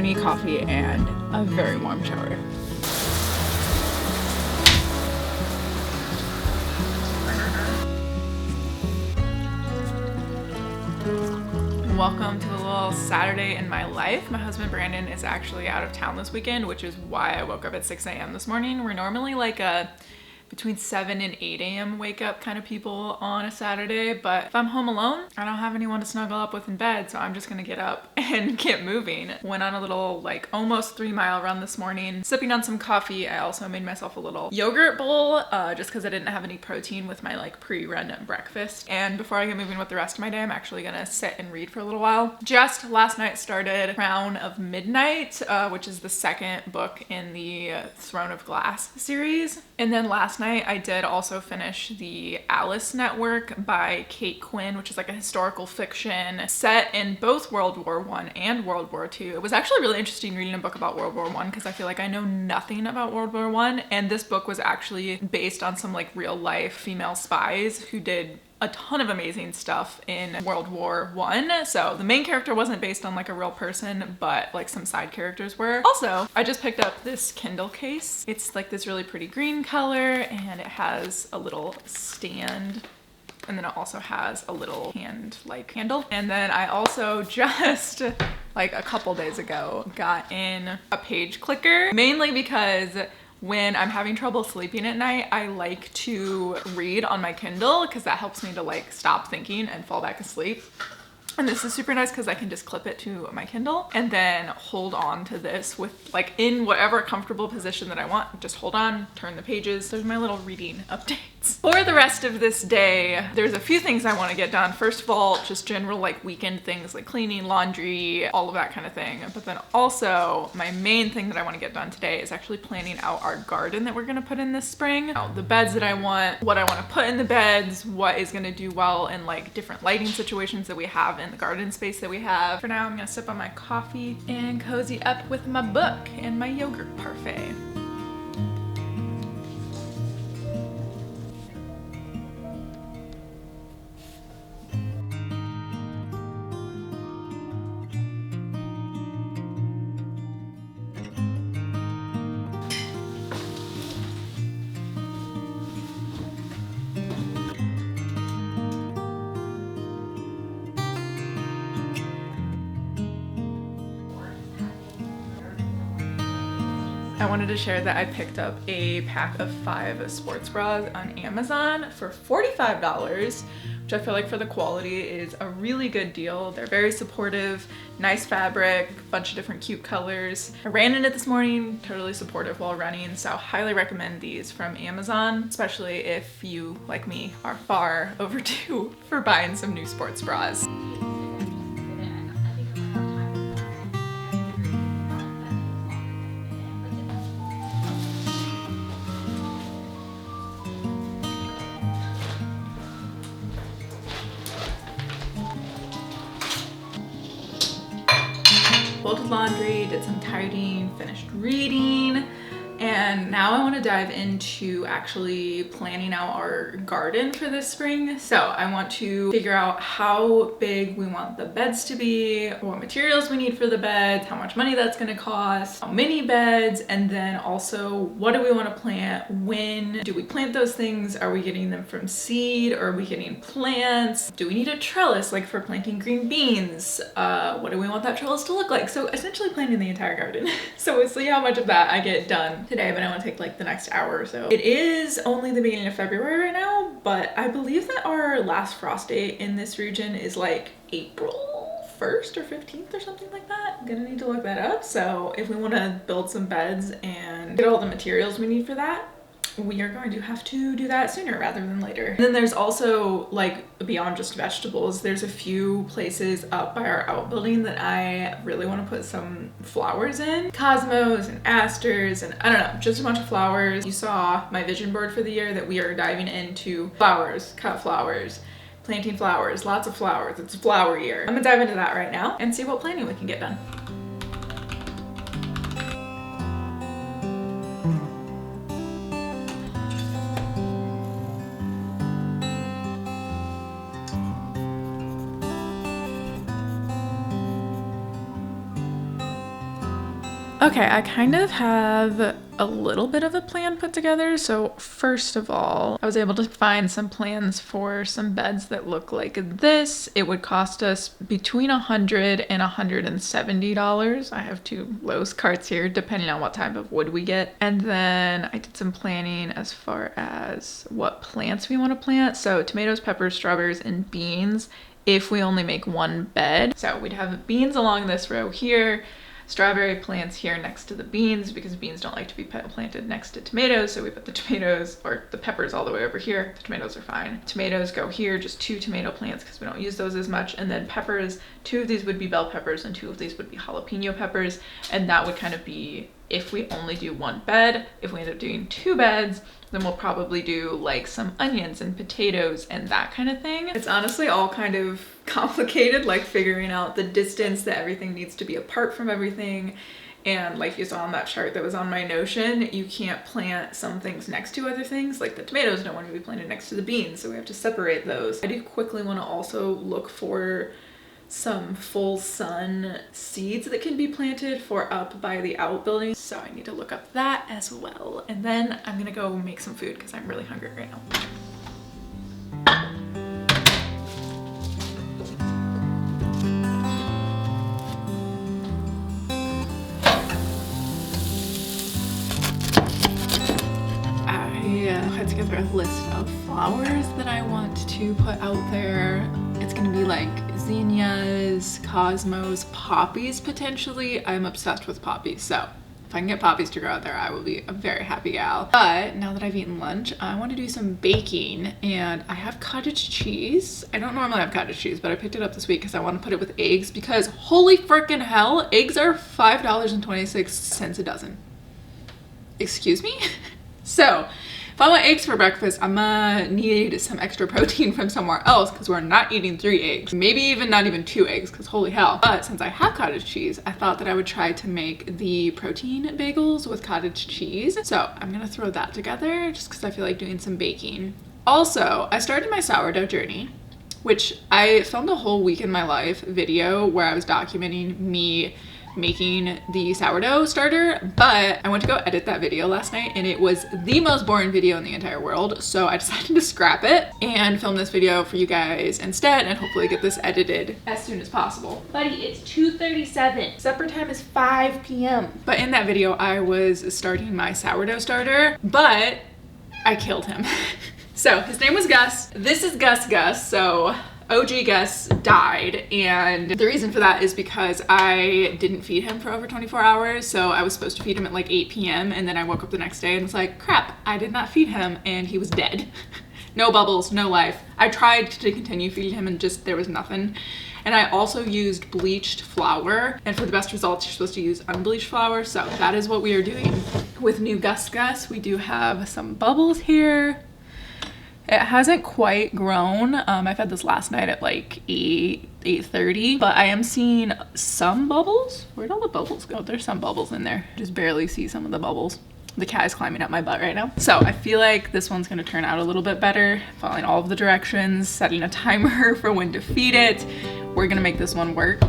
morning coffee and a very warm shower. Welcome to a little Saturday in my life. My husband Brandon is actually out of town this weekend, which is why I woke up at 6 a.m. this morning. We're normally like a between 7 and 8 a.m. wake up kind of people on a Saturday, but if I'm home alone, I don't have anyone to snuggle up with in bed, so I'm just gonna get up and get moving. Went on a little like almost 3-mile run this morning, sipping on some coffee. I also made myself a little yogurt bowl just because I didn't have any protein with my like pre-run breakfast. And before I get moving with the rest of my day, I'm actually gonna sit and read for a little while. Just last night started Crown of Midnight, which is the second book in the Throne of Glass series. And then last night I did also finish the Alice Network by Kate Quinn, which is like a historical fiction set in both World War I and World War II. It was actually really interesting reading a book about World War I because I feel like I know nothing about World War I, and this book was actually based on some like real life female spies who did a ton of amazing stuff in World War I. So the main character wasn't based on like a real person, but like some side characters were. Also, I just picked up this Kindle case. It's like this really pretty green color and it has a little stand. And then it also has a little hand like handle. And then I also just like a couple days ago got in a page clicker, mainly because when I'm having trouble sleeping at night, I like to read on my Kindle because that helps me to like stop thinking and fall back asleep. And this is super nice because I can just clip it to my Kindle and then hold on to this with like in whatever comfortable position that I want. Just hold on, turn the pages. There's my little reading updates. For the rest of this day, there's a few things I want to get done. First of all, just general like weekend things like cleaning, laundry, all of that kind of thing. But then also my main thing that I want to get done today is actually planning out our garden that we're going to put in this spring. The beds that I want, what I want to put in the beds, what is going to do well in like different lighting situations that we have in the garden space that we have. For now, I'm gonna sip on my coffee and cozy up with my book and my yogurt parfait. I wanted to share that I picked up a pack of 5 sports bras on Amazon for $45, which I feel like for the quality is a really good deal. They're very supportive, nice fabric, bunch of different cute colors. I ran in it this morning, totally supportive while running, so highly recommend these from Amazon, especially if you, like me, are far overdue for buying some new sports bras. Folded laundry, did some tidying, finished reading, and now I want to dive into actually planning out our garden for this spring. So I want to figure out how big we want the beds to be, what materials we need for the beds, how much money that's going to cost, how many beds, and then also what do we want to plant, when do we plant those things, are we getting them from seed or are we getting plants, do we need a trellis like for planting green beans, what do we want that trellis to look like. So essentially planting the entire garden. So we'll see how much of that I get done today, but I want to take like the next hour or so. It is only the beginning of February right now, but I believe that our last frost date in this region is like April 1st or 15th or something like that. I'm gonna need to look that up. So if we want to build some beds and get all the materials we need for that, we are going to have to do that sooner rather than later. And then there's also like beyond just vegetables, there's a few places up by our outbuilding that I really want to put some flowers in. Cosmos and asters and I don't know, just a bunch of flowers. You saw my vision board for the year that we are diving into flowers, cut flowers, planting flowers, lots of flowers. It's flower year. I'm gonna dive into that right now and see what planting we can get done. Okay, I kind of have a little bit of a plan put together. So first of all, I was able to find some plans for some beds that look like this. It would cost us between $100 and $170. I have two Lowe's carts here, depending on what type of wood we get. And then I did some planning as far as what plants we want to plant. So tomatoes, peppers, strawberries, and beans if we only make one bed. So we'd have beans along this row here, strawberry plants here next to the beans because beans don't like to be planted next to tomatoes. So we put the tomatoes or the peppers all the way over here. The tomatoes are fine. Tomatoes go here, just 2 tomato plants because we don't use those as much. And then peppers, 2 of these would be bell peppers and 2 of these would be jalapeno peppers. And that would kind of be if we only do one bed. If we end up doing 2 beds, then we'll probably do like some onions and potatoes and that kind of thing. It's honestly all kind of complicated, like figuring out the distance that everything needs to be apart from everything. And like you saw on that chart that was on my Notion, you can't plant some things next to other things. Like the tomatoes don't want to be planted next to the beans, so we have to separate those. I do quickly want to also look for some full sun seeds that can be planted for up by the outbuilding. So I need to look up that as well. And then I'm gonna go make some food because I'm really hungry right now. I put together a list of flowers that I want to put out there. It's gonna be like zinnias, cosmos, poppies potentially. I'm obsessed with poppies, so if I can get poppies to grow out there, I will be a very happy gal. But now that I've eaten lunch, I want to do some baking, and I have cottage cheese. I don't normally have cottage cheese, but I picked it up this week because I want to put it with eggs because holy freaking hell, eggs are $5.26 a dozen. Excuse me? So if I want eggs for breakfast, I'm gonna need some extra protein from somewhere else because we're not eating 3 eggs. Maybe even not even 2 eggs because holy hell. But since I have cottage cheese, I thought that I would try to make the protein bagels with cottage cheese. So I'm gonna throw that together just because I feel like doing some baking. Also, I started my sourdough journey, which I filmed a whole week in my life video where I was documenting me making the sourdough starter, but I went to go edit that video last night and it was the most boring video in the entire world, so I decided to scrap it and film this video for you guys instead and hopefully get this edited as soon as possible. Buddy, it's 2:37. Supper time is 5 p.m. But in that video I was starting my sourdough starter, but I killed him. So his name was Gus. This is Gus, so OG Gus died, and the reason for that is because I didn't feed him for over 24 hours. So I was supposed to feed him at like 8 p.m. and then I woke up the next day and was like, crap, I did not feed him, and he was dead. No bubbles, no life. I tried to continue feeding him and just there was nothing. And I also used bleached flour, and for the best results you're supposed to use unbleached flour. So that is what we are doing with new Gus. We do have some bubbles here. It hasn't quite grown. I've had this last night at like 8:30, but I am seeing some bubbles. Where'd all the bubbles go? There's some bubbles in there. Just barely see some of the bubbles. The cat is climbing up my butt right now. So I feel like this one's gonna turn out a little bit better, following all of the directions, setting a timer for when to feed it. We're gonna make this one work.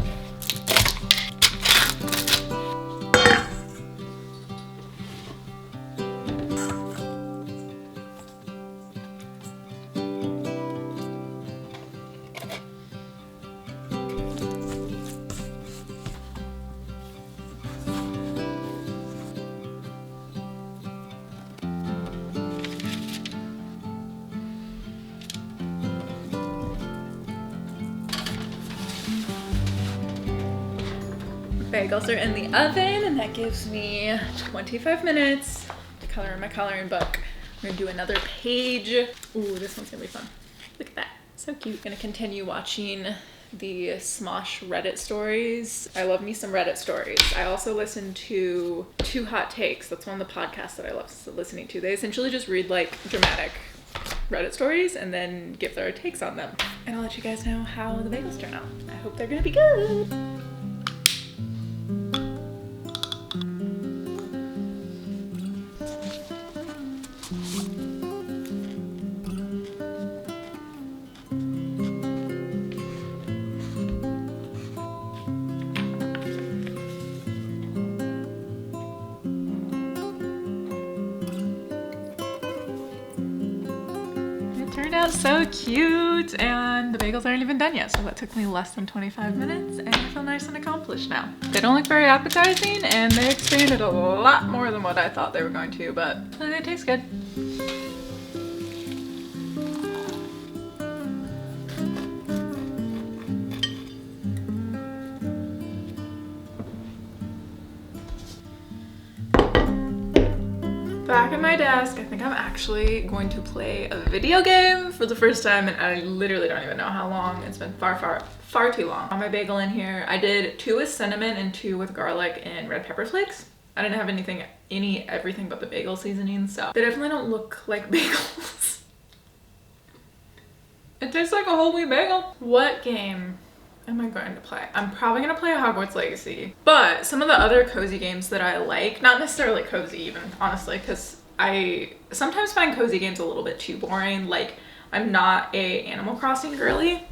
Bagels are in the oven, and that gives me 25 minutes to color in my coloring book. We're gonna do another page. Ooh, this one's gonna be fun. Look at that, so cute. Gonna continue watching the Smosh Reddit stories. I love me some Reddit stories. I also listen to Two Hot Takes. That's one of the podcasts that I love listening to. They essentially just read like dramatic Reddit stories and then give their takes on them. And I'll let you guys know how the bagels turn out. I hope they're gonna be good. Turned out so cute, and the bagels aren't even done yet, so that took me less than 25 minutes, and I feel nice and accomplished now. They don't look very appetizing, and they expanded a lot more than what I thought they were going to, but they taste good. Back at my desk, I think I'm actually going to play a video game for the first time, and I literally don't even know how long. It's been far too long. On my bagel in here, I did 2 with cinnamon and 2 with garlic and red pepper flakes. I didn't have everything but the bagel seasoning, so they definitely don't look like bagels. It tastes like a whole wheat bagel. What game am I going to play? I'm probably gonna play a Hogwarts Legacy, but some of the other cozy games that I like, not necessarily cozy even, honestly, because I sometimes find cozy games a little bit too boring. Like, I'm not a Animal Crossing girly.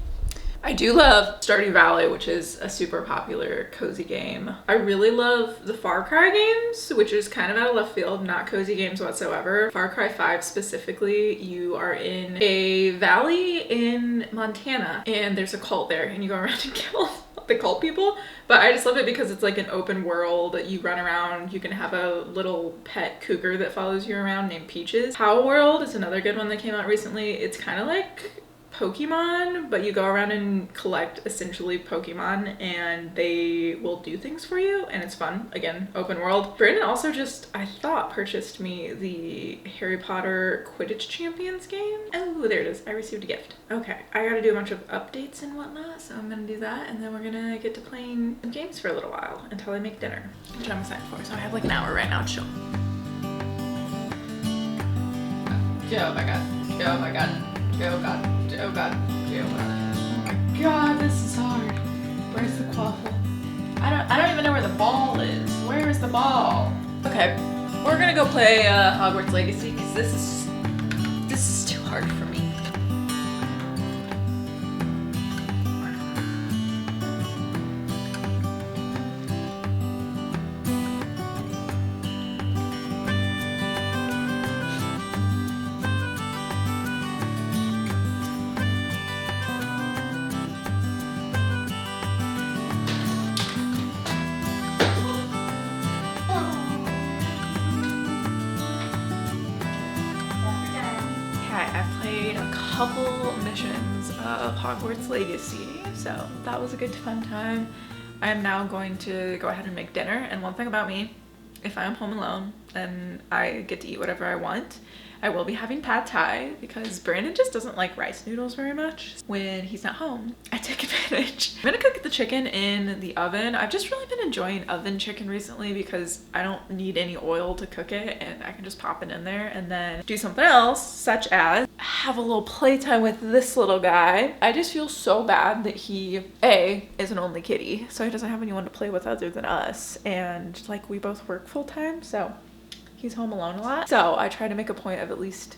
I do love Stardew Valley, which is a super popular cozy game. I really love the Far Cry games, which is kind of out of left field, not cozy games whatsoever. Far Cry 5 specifically, you are in a valley in Montana, and there's a cult there, and you go around and kill the cult people. But I just love it because it's like an open world. You run around, you can have a little pet cougar that follows you around named Peaches. Power World is another good one that came out recently. It's kind of like Pokemon, but you go around and collect essentially Pokemon, and they will do things for you, and it's fun. Again, open world. Brandon also just, I thought, purchased me the Harry Potter Quidditch Champions game. Oh, there it is. I received a gift. Okay, I gotta do a bunch of updates and whatnot, so I'm gonna do that, and then we're gonna get to playing some games for a little while until I make dinner, which I'm excited for. So I have like an hour right now to chill. Oh my god. Oh my god. Oh god. Oh god. Oh god. Oh my god, this is hard. Where's the quaffle? I don't even know where the ball is. Where is the ball? Okay, we're gonna go play Hogwarts Legacy because this is too hard for me. Couple missions of Hogwarts Legacy, so that was a good fun time. I am now going to go ahead and make dinner, and one thing about me, if I am home alone and I get to eat whatever I want, I will be having pad thai because Brandon just doesn't like rice noodles very much when he's not home. I take advantage. I'm gonna cook the chicken in the oven. I've just really been enjoying oven chicken recently because I don't need any oil to cook it, and I can just pop it in there and then do something else, such as have a little playtime with this little guy. I just feel so bad that he, A, is an only kitty, so he doesn't have anyone to play with other than us, and like we both work full time, so he's home alone a lot. So I try to make a point of at least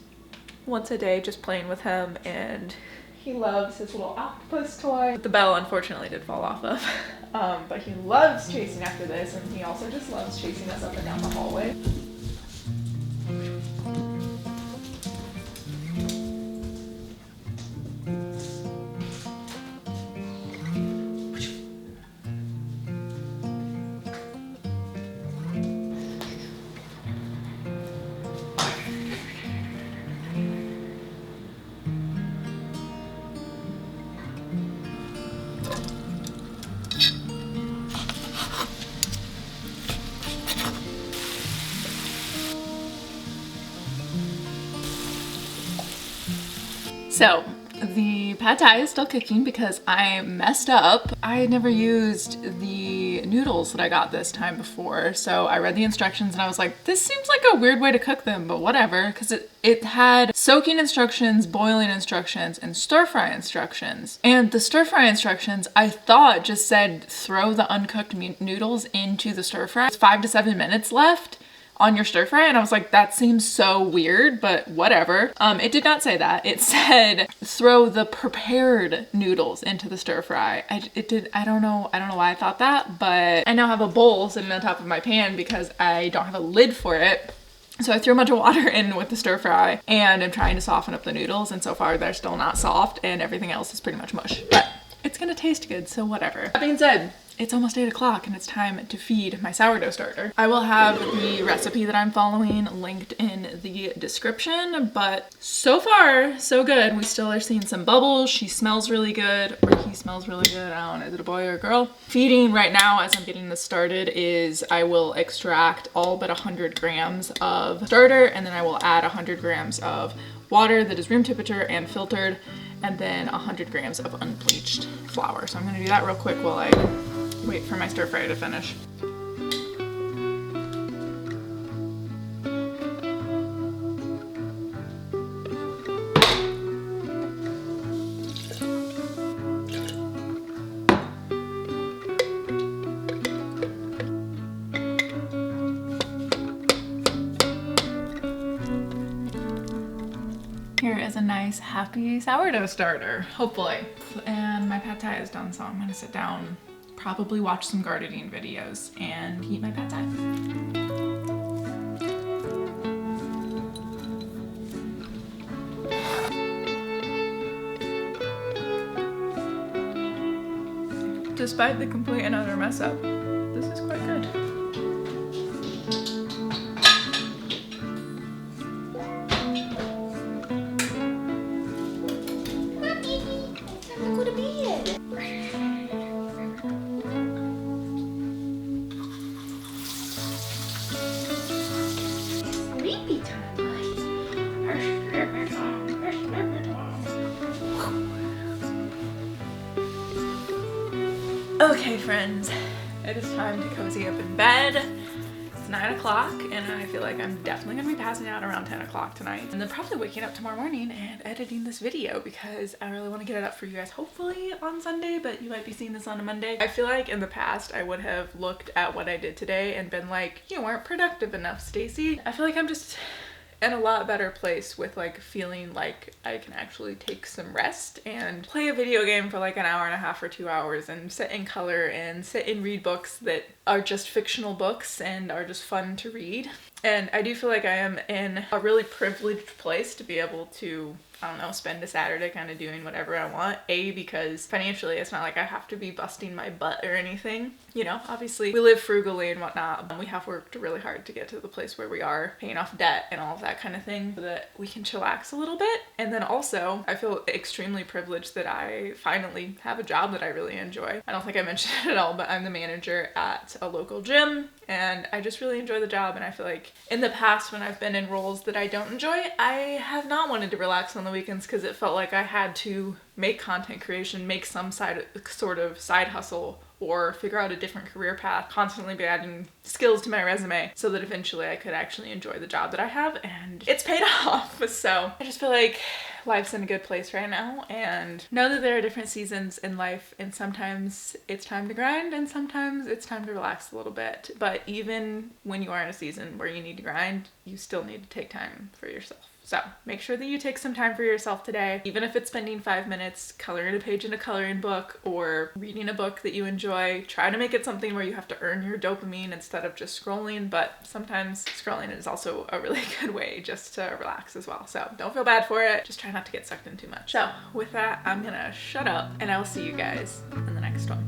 once a day just playing with him, and he loves his little octopus toy. The bell unfortunately did fall off of, but he loves chasing after this, and he also just loves chasing us up and down the hallway. So the pad thai is still cooking because I messed up. I had never used the noodles that I got this time before. So I read the instructions and I was like, this seems like a weird way to cook them, but whatever. Because it had soaking instructions, boiling instructions, and stir fry instructions. And the stir fry instructions, I thought just said throw the uncooked noodles into the stir fry. It's 5 to 7 minutes left on your stir fry, and I was like, that seems so weird, but whatever. It did not say that. It said throw the prepared noodles into the stir fry. I don't know why I thought that, but I now have a bowl sitting on top of my pan because I don't have a lid for it. So I threw a bunch of water in with the stir fry and I'm trying to soften up the noodles, and so far they're still not soft and everything else is pretty much mush. But it's gonna taste good, so whatever. That being said, it's almost 8 o'clock and it's time to feed my sourdough starter. I will have the recipe that I'm following linked in the description, but so far, so good. We still are seeing some bubbles. She smells really good, or he smells really good. I don't know, is it a boy or a girl? Feeding right now as I'm getting this started is I will extract all but 100 grams of starter, and then I will add 100 grams of water that is room temperature and filtered, and then 100 grams of unbleached flour. So I'm gonna do that real quick while I wait for my stir fry to finish. Here is a nice happy sourdough starter, hopefully. And my pad thai is done, so I'm gonna sit down, probably watch some gardening videos and eat my pad thai. Despite the complete and utter mess up, this is quite good. Okay friends, it is time to cozy up in bed. It's 9 o'clock and I feel like I'm definitely gonna be passing out around 10 o'clock tonight. And then probably waking up tomorrow morning and editing this video because I really want to get it up for you guys hopefully on Sunday, but you might be seeing this on a Monday. I feel like in the past I would have looked at what I did today and been like, you weren't productive enough, Stacy. I feel like I'm just in a lot better place with like feeling like I can actually take some rest and play a video game for like an hour and a half or 2 hours and sit in color and sit and read books that are just fictional books and are just fun to read. And I do feel like I am in a really privileged place to be able to, I don't know, spend a Saturday kind of doing whatever I want. A, because financially it's not like I have to be busting my butt or anything. You know, obviously we live frugally and whatnot. We have worked really hard to get to the place where we are, paying off debt and all of that kind of thing, so that we can chillax a little bit. And then also I feel extremely privileged that I finally have a job that I really enjoy. I don't think I mentioned it at all, but I'm the manager at a local gym and I just really enjoy the job. And I feel like in the past when I've been in roles that I don't enjoy, I have not wanted to relax on the weekends because it felt like I had to make content creation, make some sort of side hustle, or figure out a different career path, constantly be adding skills to my resume so that eventually I could actually enjoy the job that I have, and it's paid off. So I just feel like life's in a good place right now and know that there are different seasons in life, and sometimes it's time to grind and sometimes it's time to relax a little bit. But even when you are in a season where you need to grind, you still need to take time for yourself. So make sure that you take some time for yourself today, even if it's spending 5 minutes coloring a page in a coloring book or reading a book that you enjoy. Try to make it something where you have to earn your dopamine instead of just scrolling, but sometimes scrolling is also a really good way just to relax as well. So don't feel bad for it, just try not to get sucked in too much. So with that, I'm gonna shut up and I will see you guys in the next one.